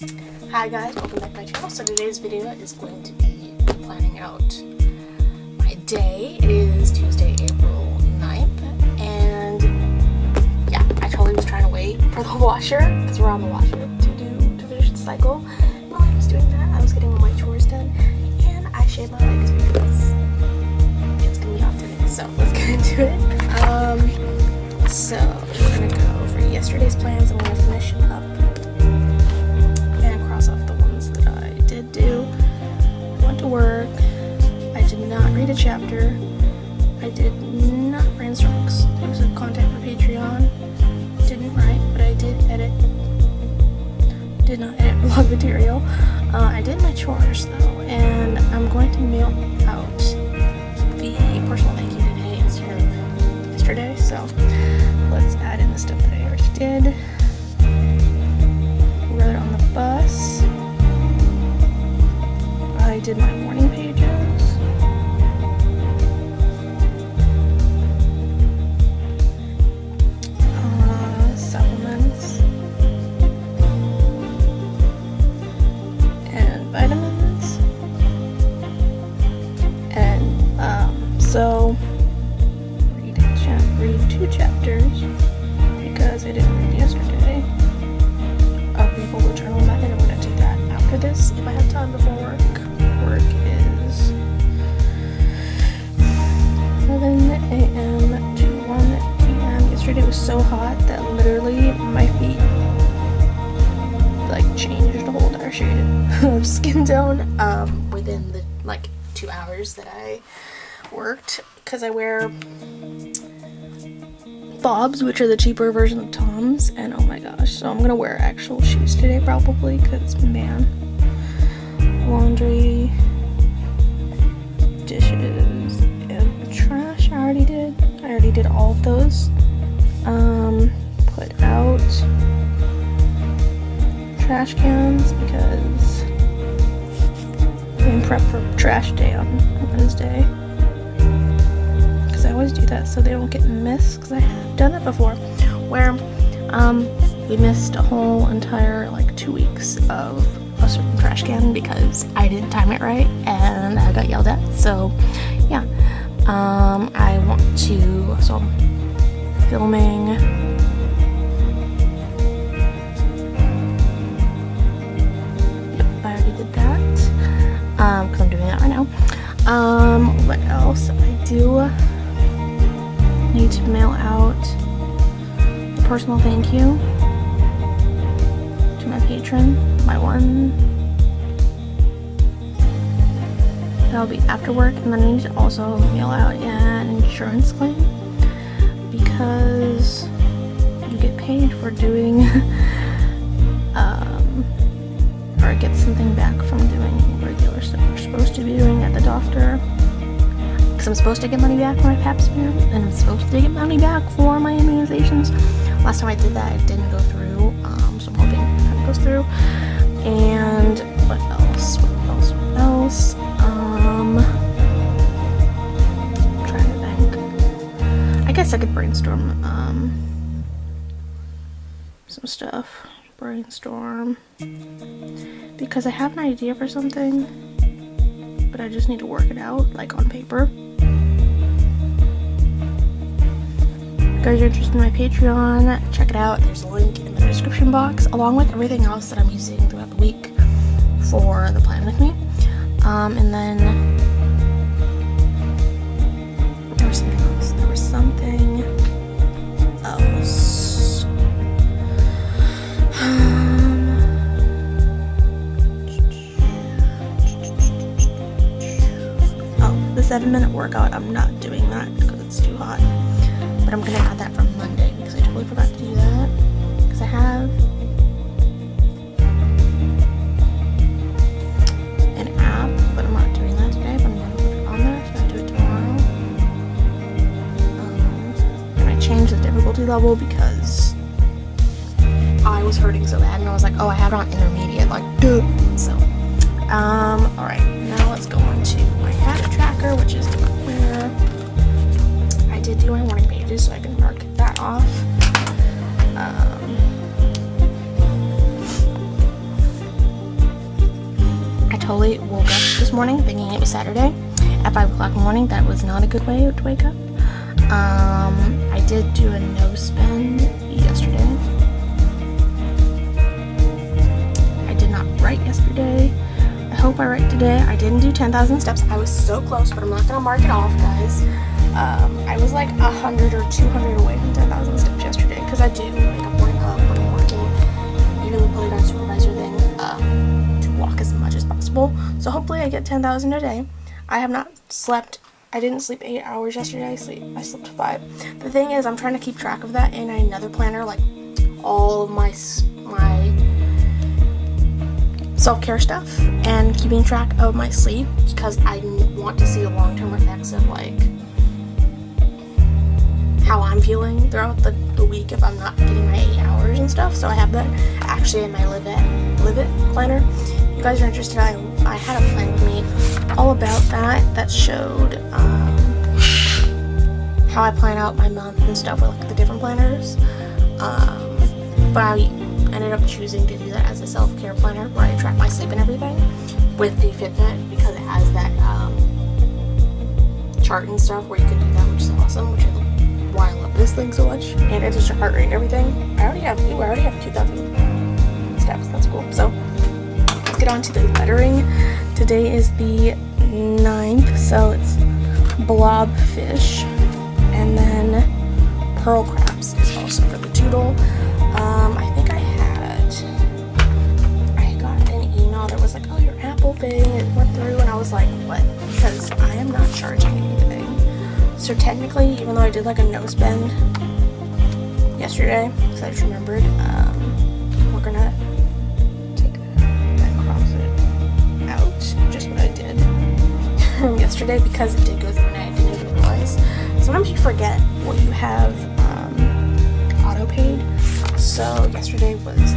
Hi guys, welcome back to my channel. So today's video is going to be planning out my day. It is Tuesday, April 9th, and yeah, I totally was trying to wait for the washer, because we're on the washer, to finish the cycle. While I was doing that, I was getting all my chores done, and I shaved my legs because it's gonna be hot today. So let's get into it. So we're gonna go over yesterday's plans. I'm gonna finish up off the ones that I did do. I went to work. I did not read a chapter. I did not brainstorm. There was a content for Patreon. Didn't write, but I did edit. Did not edit vlog material. I did my chores though, and I'm going to mail out the personal thank you today instead of yesterday. So let's add in the stuff that I already did. Wrote it on the bus. I did my morning pages. Supplements and vitamins. And so read 2 chapters because I didn't read yesterday. People will turn on that, and I'm going to do that after this if I have time before work. Work is 7 a.m. to 1 p.m. Yesterday was so hot that literally my feet like changed a whole entire shade of skin tone within the 2 hours that I worked, because I wear Bobs, which are the cheaper version of Toms, and oh my gosh, so I'm gonna wear actual shoes today probably, because man, laundry, dishes, and trash I already did all of those. Put out trash cans because I'm prep for trash day on Wednesday. I always do that so they don't get missed, because I have done that before where we missed a whole entire 2 weeks of a certain trash can because I didn't time it right and I got yelled at. So yeah, I want to, so I'm filming I already did that because I'm doing that right now. What else? I do need to mail out a personal thank you to my patron, my one. That'll be after work, and then I need to also mail out an insurance claim because you get paid for doing or get something back from doing regular stuff you're supposed to be doing at the doctor. I'm supposed to get money back for my pap smear, and I'm supposed to get money back for my immunizations. Last time I did that, it didn't go through, so I'm hoping that goes through. And what else? I'm trying to think. I guess I could brainstorm some stuff. Brainstorm. Because I have an idea for something, but I just need to work it out, on paper. If you guys are interested in my Patreon, check it out. There's a link in the description box, along with everything else that I'm using throughout the week for the plan with me. And then there was something else. The 7-minute workout, I'm not doing that because it's too hot, but I'm gonna add that for Monday because I totally forgot to do that, because I have an app, but I'm not doing that today, but I'm gonna put it on there, so I'll do it tomorrow. And I changed the difficulty level because I was hurting so bad, and I was like, oh, I have it on intermediate, duh. So alright, now let's go on to my habit tracker, which is where I did do my morning pages, so I can mark that off. totally woke up this morning thinking it was Saturday at 5 o'clock in the morning. That was not a good way to wake up. I did do a no spend yesterday. I did not write yesterday. I hope I write today. I didn't do 10,000 steps. I was so close, but I'm not gonna mark it off, guys. I was like 100 or 200 away from 10,000 steps yesterday, because I do wake up when I'm working, even the playground supervisor thing, to walk as much as possible. So hopefully I get 10,000 a day. I have not slept. I didn't sleep 8 hours yesterday. I slept 5. The thing is, I'm trying to keep track of that in another planner, like all of my self-care stuff, and keeping track of my sleep, because I want to see the long-term effects of like how I'm feeling throughout the week if I'm not getting my 8 hours and stuff. So I have that actually in my Live It planner. If you guys are interested, I had a plan with me all about that showed how I plan out my month and stuff with like the different planners. But I ended up choosing to do that as a self-care planner where I track my sleep and everything with the Fitbit, because it has that chart and stuff where you can do that, which is awesome, which is why I love this thing so much. And it does your heart rate and everything. I already have 2,000 steps. That's cool. So let's get on to the lettering. Today is the 9th, so it's blobfish, and then pearl crabs is also for the doodle. I think I got an email that was like, oh, your Apple Pay, it went through, and I was like, what? Because I am not charging anything. So technically, even though I did like a no spend yesterday, because I just remembered, we're gonna take that and cross it out, just what I did yesterday, because it did go through and I didn't even realize. Sometimes you forget what you have auto paid. So yesterday was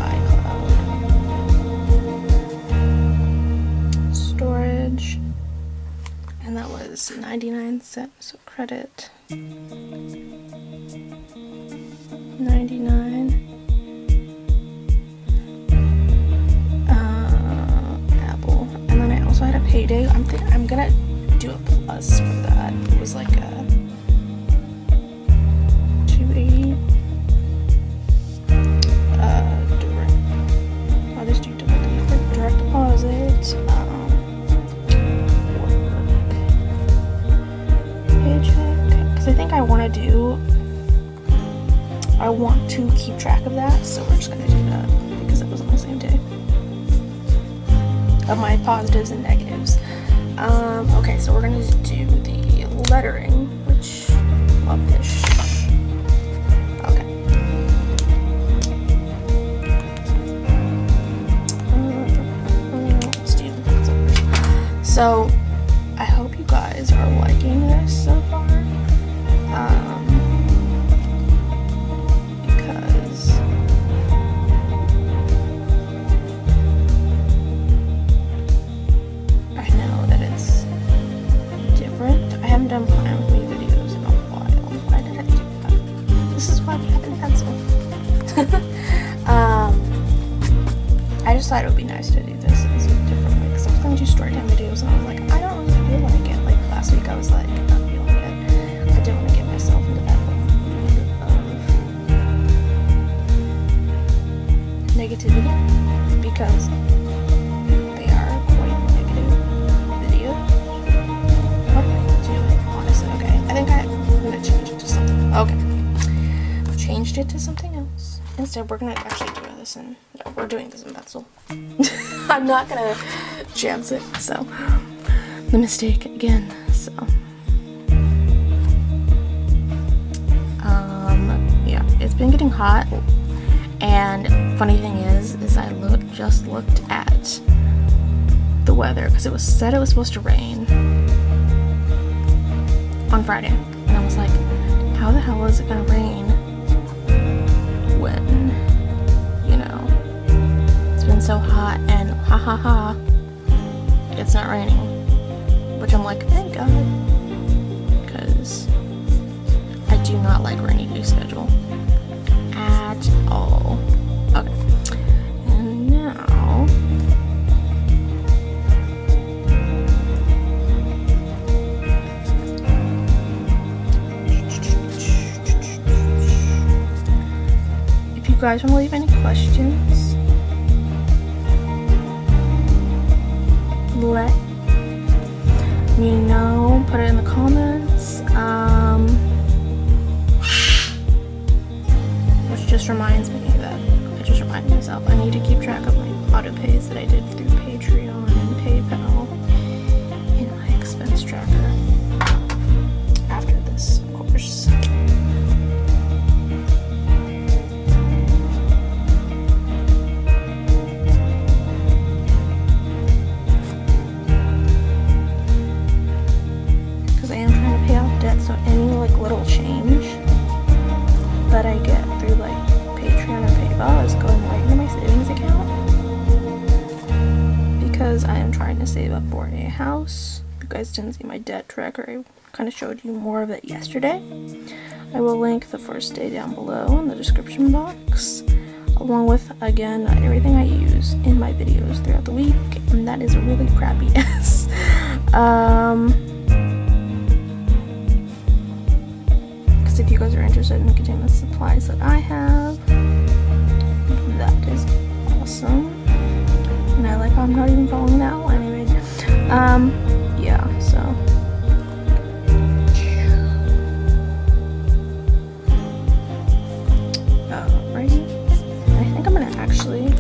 iCloud storage, and that was 99 cents. So credit 99. Apple, and then I also had a payday. I'm gonna do a plus for that. It was like a 280. I'll just do direct deposit. Paycheck, because I think I want to keep track of that, so we're just gonna do that because it was on the same day of my positives and negatives. Okay, so we're gonna do the lettering, which love this. Okay. Let's do the pencil. So I hope you guys are liking this so far. Because I know that it's different. I haven't done plan with me videos in a while. Why did I do that? This is why we have in pencil. I just thought it would be nice to do this in a different way, because I was going to do story time videos and I was like, I don't really feel like it. Like last week I was like, I'm not feeling it. I didn't want to get myself into that negativity, because they are quite negative videos. What am I doing? Honestly, okay. I think I'm gonna change it to something. Okay. Changed it to something else. Instead, we're gonna actually do this in. No, we're doing this in pencil. I'm not gonna chance it. So, the mistake again. So, yeah, it's been getting hot. And funny thing is I just looked at the weather, because it was said it was supposed to rain on Friday, and I was like, how the hell is it gonna rain when, you know, it's been so hot, and it's not raining, which I'm like, thank God, because I do not like rainy day schedule. all. Okay. And now if you guys want to leave any questions, let me know. Put it in the comments. Which just reminds me that I just reminded myself I need to keep track of my auto pays that I did through Patreon and PayPal in my expense tracker after this, of course. So any like little change that I get through like Patreon or PayPal is going right into my savings account, because I am trying to save up for a house. If you guys didn't see my debt tracker, I kind of showed you more of it yesterday. I will link the first day down below in the description box, along with, again, everything I use in my videos throughout the week, and that is a really crappy S. If you guys are interested in getting the supplies that I have, that is awesome. And I like how I'm not even following that line I made. Yeah, so alrighty. I think I'm gonna actually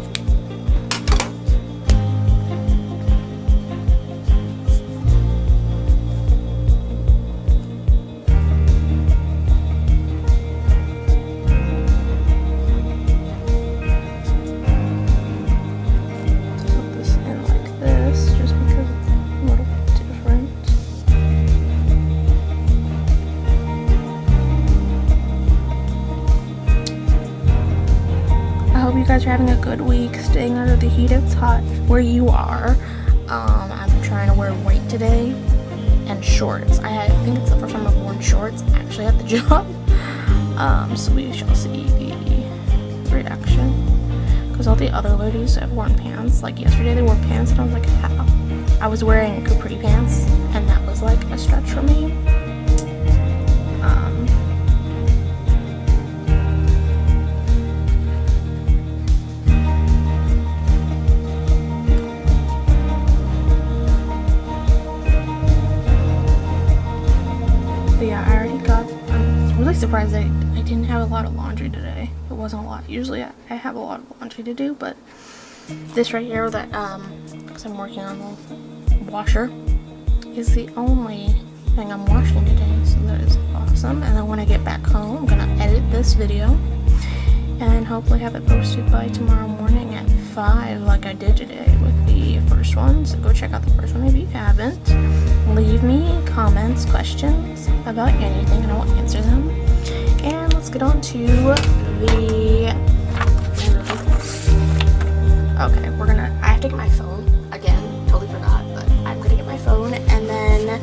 you guys are having a good week, staying under the heat. It's hot where you are. I'm trying to wear white today and shorts. I think it's the first time I've worn shorts actually at the job. So we shall see the reaction, because all the other ladies have worn pants. Like yesterday they wore pants and I was like, how? I was wearing capri pants and that was like a stretch for me. Surprised I didn't have a lot of laundry today. It wasn't a lot. Usually I have a lot of laundry to do, but this right here that because I'm working on the washer is the only thing I'm washing today, so that is awesome. And then when I get back home, I'm gonna edit this video and hopefully have it posted by tomorrow morning at 5 like I did today with the first one. So go check out the first one if you haven't. Leave me comments, questions about anything and I will answer them. And let's get on to the... Okay, I have to get my phone again. Totally forgot, but I'm gonna get my phone and then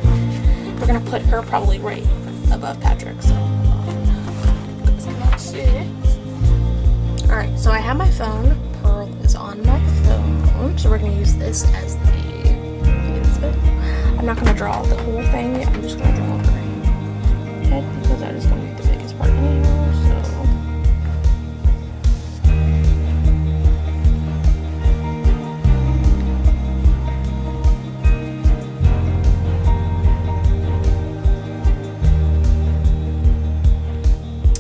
we're gonna put her probably right above Patrick. So let's see. Alright, so I have my phone. Pearl is on my phone. So we're gonna use this as the... I'm not gonna draw the whole thing yet. I'm just gonna draw her head because that is gonna be the biggest part anyhow, so.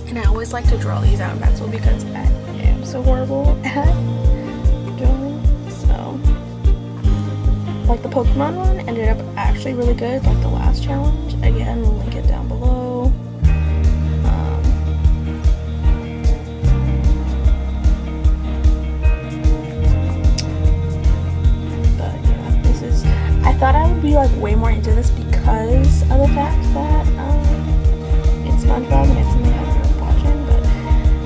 And I always like to draw these out in pencil because I am so horrible at drawing. So, like the Pokemon one ended up actually really good, like the last challenge. Again, we'll link it down below. But yeah, this is, I thought I would be like way more into this because of the fact that it's SpongeBob and it's something I've been watching, but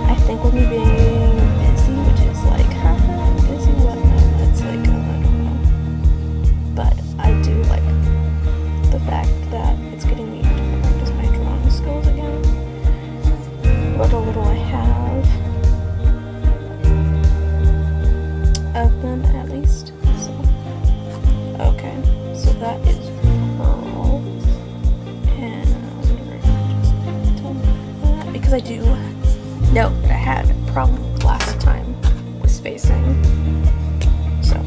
I think with me being busy, which is like, haha, busy what? It's like, I don't know. But I do like the fact that it's getting me to practice my drawing skills again. Little I have. because I do know that I had a problem last time with spacing. So.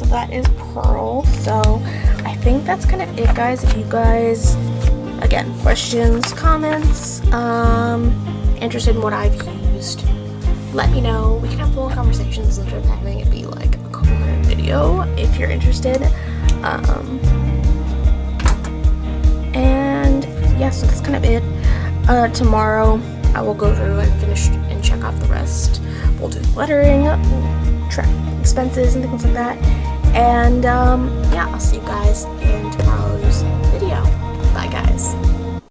That is pearl. So I think that's kind of it, guys. If you guys, again, questions, comments, interested in what I've used, let me know. We can have full conversations instead of having it be like a couple-minute video if you're interested. And yeah, so that's kind of it. Tomorrow I will go through and finish and check off the rest. We'll do lettering, we'll track expenses and things like that. And yeah, I'll see you guys in tomorrow's